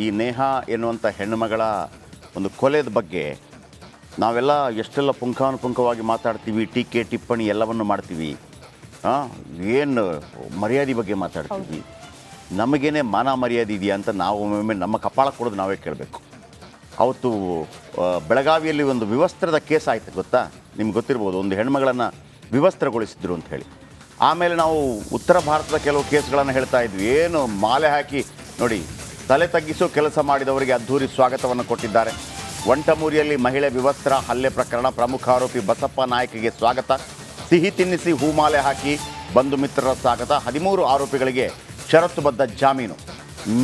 ಈ ನೇಹಾ ಎನ್ನುವಂಥ ಹೆಣ್ಣುಮಗಳ ಒಂದು ಕೊಲೆದ ಬಗ್ಗೆ ನಾವೆಲ್ಲ ಎಷ್ಟೆಲ್ಲ ಪುಂಖಾನುಪುಂಖವಾಗಿ ಮಾತಾಡ್ತೀವಿ, ಟೀಕೆ ಟಿಪ್ಪಣಿ ಎಲ್ಲವನ್ನು ಮಾಡ್ತೀವಿ. ಏನು ಮರ್ಯಾದೆ ಬಗ್ಗೆ ಮಾತಾಡ್ತೀವಿ, ನಮಗೇನೆ ಮಾನ ಮರ್ಯಾದೆ ಇದೆಯಾ ಅಂತ ನಾವು ಒಮ್ಮೊಮ್ಮೆ ನಮ್ಮ ಕಪಾಳ ಕೊಡೋದು ನಾವೇ ಕೇಳಬೇಕು. ಅವತ್ತು ಬೆಳಗಾವಿಯಲ್ಲಿ ಒಂದು ವಿವಸ್ತ್ರದ ಕೇಸ್ ಆಯಿತು ಗೊತ್ತಾ, ನಿಮ್ಗೆ ಗೊತ್ತಿರ್ಬೋದು. ಒಂದು ಹೆಣ್ಮಗಳನ್ನು ವಿವಸ್ತ್ರಗೊಳಿಸಿದ್ರು ಅಂತ ಹೇಳಿ. ಆಮೇಲೆ ನಾವು ಉತ್ತರ ಭಾರತದ ಕೆಲವು ಕೇಸ್ಗಳನ್ನು ಹೇಳ್ತಾ ಇದ್ವಿ. ಏನು ಮಾಲೆ ಹಾಕಿ ನೋಡಿ, ತಲೆ ತಗ್ಗಿಸೋ ಕೆಲಸ ಮಾಡಿದವರಿಗೆ ಅದ್ಧೂರಿ ಸ್ವಾಗತವನ್ನು ಕೊಟ್ಟಿದ್ದಾರೆ. ವಂಟಮೂರಿಯಲ್ಲಿ ಮಹಿಳೆ ವಿವಸ್ತ್ರ ಹಲ್ಲೆ ಪ್ರಕರಣ, ಪ್ರಮುಖ ಆರೋಪಿ ಬಸಪ್ಪ ನಾಯ್ಕಗೆ ಸ್ವಾಗತ, ಸಿಹಿ ತಿನ್ನಿಸಿ ಹೂಮಾಲೆ ಹಾಕಿ ಬಂಧು ಮಿತ್ರರ ಸ್ವಾಗತ, 13 ಆರೋಪಿಗಳಿಗೆ ಷರತ್ತುಬದ್ಧ ಜಾಮೀನು.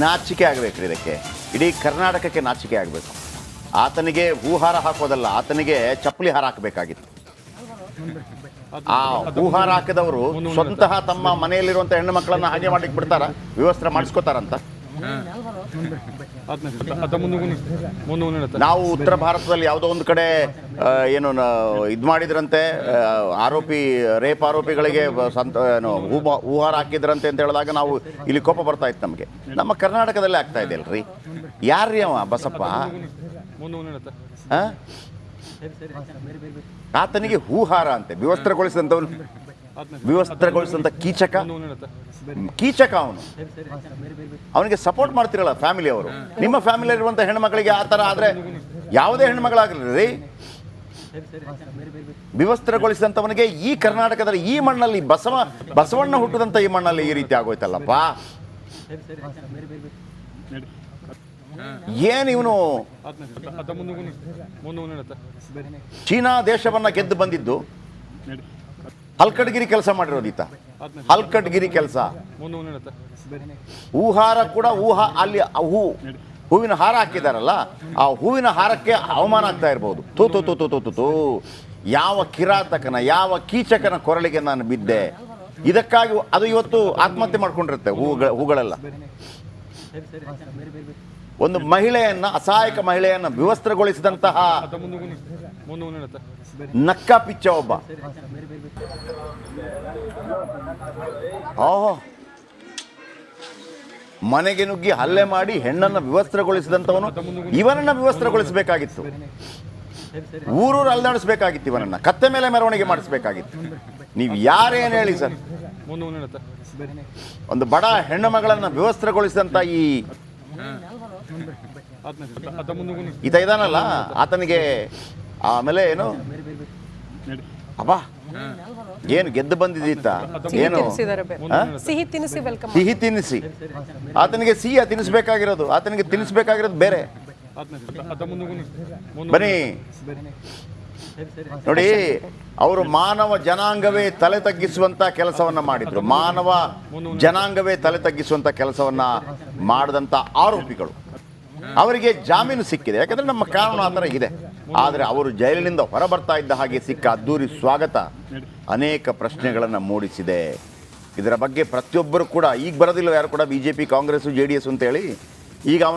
ನಾಚಿಕೆ ಆಗಬೇಕು, ಇದಕ್ಕೆ ಇಡೀ ಕರ್ನಾಟಕಕ್ಕೆ ನಾಚಿಕೆ ಆಗಬೇಕು. ಆತನಿಗೆ ಹೂಹಾರ ಹಾಕೋದಲ್ಲ, ಆತನಿಗೆ ಚಪ್ಪಲಿ ಹಾರ ಹಾಕಬೇಕಾಗಿತ್ತು. ಆ ಹೂಹಾರ ಹಾಕಿದವರು ಸ್ವತಃ ತಮ್ಮ ಮನೆಯಲ್ಲಿರುವಂಥ ಹೆಣ್ಣು ಮಕ್ಕಳನ್ನು ಹಾಗೆ ಮಾಡ್ಲಿಕ್ಕೆ ಬಿಡ್ತಾರ, ವ್ಯವಸ್ಥೆ ಮಾಡಿಸ್ಕೋತಾರಂತ. ನಾವು ಉತ್ತರ ಭಾರತದಲ್ಲಿ ಯಾವುದೋ ಒಂದು ಕಡೆ ಏನು ಇದು ಮಾಡಿದ್ರಂತೆ, ಆರೋಪಿ ರೇಪ್ ಆರೋಪಿಗಳಿಗೆ ಹೂಹಾರ ಹಾಕಿದ್ರಂತೆ ಅಂತ ಹೇಳಿದಾಗ ನಾವು ಇಲ್ಲಿ ಕೋಪ ಬರ್ತಾ ಇತ್ತು ನಮಗೆ. ನಮ್ಮ ಕರ್ನಾಟಕದಲ್ಲೇ ಆಗ್ತಾ ಇದೆ ಅಲ್ರಿ. ಯಾರ್ರೀ ಅವ ಬಸಪ್ಪ? ಆತನಿಗೆ ಹೂಹಾರ ಅಂತೆ, ವಿವಸ್ತ್ರಗೊಳಿಸಿದಂಥವನು, ವಿವಸ್ತ್ರಗೊಳಿಸಿದಂಥ ಕೀಚಕ ಅವನು. ಅವನಿಗೆ ಸಪೋರ್ಟ್ ಮಾಡ್ತಿರಲ್ಲ ಫ್ಯಾಮಿಲಿ ಅವರು. ನಿಮ್ಮ ಫ್ಯಾಮಿಲಿ ಇರುವಂಥ ಹೆಣ್ಮಕ್ಳಿಗೆ ಆ ಥರ ಆದರೆ ಯಾವುದೇ ಹೆಣ್ಮಗಳಾಗಲಿ, ವಿವಸ್ತ್ರಗೊಳಿಸಿದಂಥವನಿಗೆ ಈ ಕರ್ನಾಟಕದಲ್ಲಿ ಈ ಮಣ್ಣಲ್ಲಿ ಬಸವಣ್ಣ ಹುಟ್ಟಿದಂಥ ಈ ಮಣ್ಣಲ್ಲಿ ಈ ರೀತಿ ಆಗೋಯ್ತಲ್ಲಪ್ಪ. ಏನು ಇವನು ಚೀನಾ ದೇಶವನ್ನ ಗೆದ್ದು ಬಂದಿದ್ದು ಹಲ್ಕಟ್ಗಿರಿ ಕೆಲಸ ಮಾಡಿರೋದು ಈತ. ಹಲ್ಕಟ್ಗಿರಿ ಕೆಲಸ, ಹೂಹಾರ ಕೂಡ ಅಲ್ಲಿ ಹೂವಿನ ಹಾರ ಹಾಕಿದಾರಲ್ಲ, ಆ ಹೂವಿನ ಹಾರಕ್ಕೆ ಅವಮಾನ ಆಗ್ತಾ ಇರ್ಬೋದು. ತೂ ಯಾವ ಕಿರಾತಕನ, ಯಾವ ಕೀಚಕನ ಕೊರಳಿಗೆ ನಾನು ಬಿದ್ದೆ. ಇದಕ್ಕಾಗಿ ಅದು ಇವತ್ತು ಆತ್ಮಹತ್ಯೆ ಮಾಡ್ಕೊಂಡಿರುತ್ತೆ ಹೂಗಳೆಲ್ಲ. ಒಂದು ಮಹಿಳೆಯನ್ನ, ಅಸಹಾಯಕ ಮಹಿಳೆಯನ್ನ ವಿವಸ್ತ್ರಗೊಳಿಸಿದಂತಹ ನಕ್ಕ ಪಿಚ್ಚ ಒಬ್ಬ. ಓಹೋ, ಮನೆಗೆ ನುಗ್ಗಿ ಹಲ್ಲೆ ಮಾಡಿ ಹೆಣ್ಣನ್ನು ವಿವಸ್ತ್ರಗೊಳಿಸಿದಂಥವನು ಇವನನ್ನ ವಿವಸ್ತ್ರಗೊಳಿಸಬೇಕಾಗಿತ್ತು. ಊರೂರು ಅಲ್ದಾಡಿಸ್ಬೇಕಾಗಿತ್ತು, ಇವನನ್ನ ಕತ್ತೆ ಮೇಲೆ ಮೆರವಣಿಗೆ ಮಾಡಿಸ್ಬೇಕಾಗಿತ್ತು. ನೀವು ಯಾರೇನು ಹೇಳಿ ಸರ್, ಒಂದು ಬಡ ಹೆಣ್ಣು ಮಗಳನ್ನು ವಿವಸ್ತ್ರಗೊಳಿಸಿದಂಥ ಈ ಈತ ಇದಾನಲ್ಲ, ಆತನಿಗೆ ಆಮೇಲೆ ಏನು ಅಬ್ಬಾ ಏನು ಗೆದ್ದು ಬಂದಿದ್ದೀತ, ಏನು ಸಿಹಿ ತಿನ್ನಿಸಿ. ಆತನಿಗೆ ಸಿಹಿ ತಿನ್ನಿಸ್ಬೇಕಾಗಿರೋದು, ಆತನಿಗೆ ತಿನ್ನಿಸ್ಬೇಕಾಗಿರೋದು ಬೇರೆ. ಬನ್ನಿ ನೋಡಿ, ಅವರು ಮಾನವ ಜನಾಂಗವೇ ತಲೆ ತಗ್ಗಿಸುವಂತ ಕೆಲಸವನ್ನ ಮಾಡಿದ್ರು. ಮಾನವ ಜನಾಂಗವೇ ತಲೆ ತಗ್ಗಿಸುವಂತ ಕೆಲಸವನ್ನ ಮಾಡಿದಂತ ಆರೋಪಿಗಳು, ಅವರಿಗೆ ಜಾಮೀನು ಸಿಕ್ಕಿದೆ. ಯಾಕಂದ್ರೆ ನಮ್ಮ ಕಾನೂನು ಆ ಥರ ಇದೆ. ಆದರೆ ಅವರು ಜೈಲಿನಿಂದ ಹೊರಬರ್ತಾ ಇದ್ದ ಹಾಗೆ ಸಿಕ್ಕ ಅದ್ದೂರಿ ಸ್ವಾಗತ ಅನೇಕ ಪ್ರಶ್ನೆಗಳನ್ನು ಮೂಡಿಸಿದೆ. ಇದರ ಬಗ್ಗೆ ಪ್ರತಿಯೊಬ್ಬರು ಕೂಡ ಈಗ ಬರೋದಿಲ್ಲ, ಯಾರು ಕೂಡ BJP, ಕಾಂಗ್ರೆಸ್, JDS ಅಂತೇಳಿ. ಈಗ ಅವನು